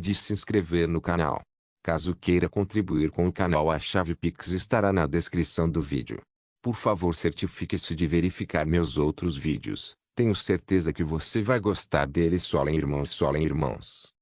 S1: de se inscrever no canal. Caso queira contribuir com o canal, a chave Pix estará na descrição do vídeo. Por favor, certifique-se de verificar meus outros vídeos. Tenho certeza que você vai gostar deles. Solem irmãos, solem irmãos.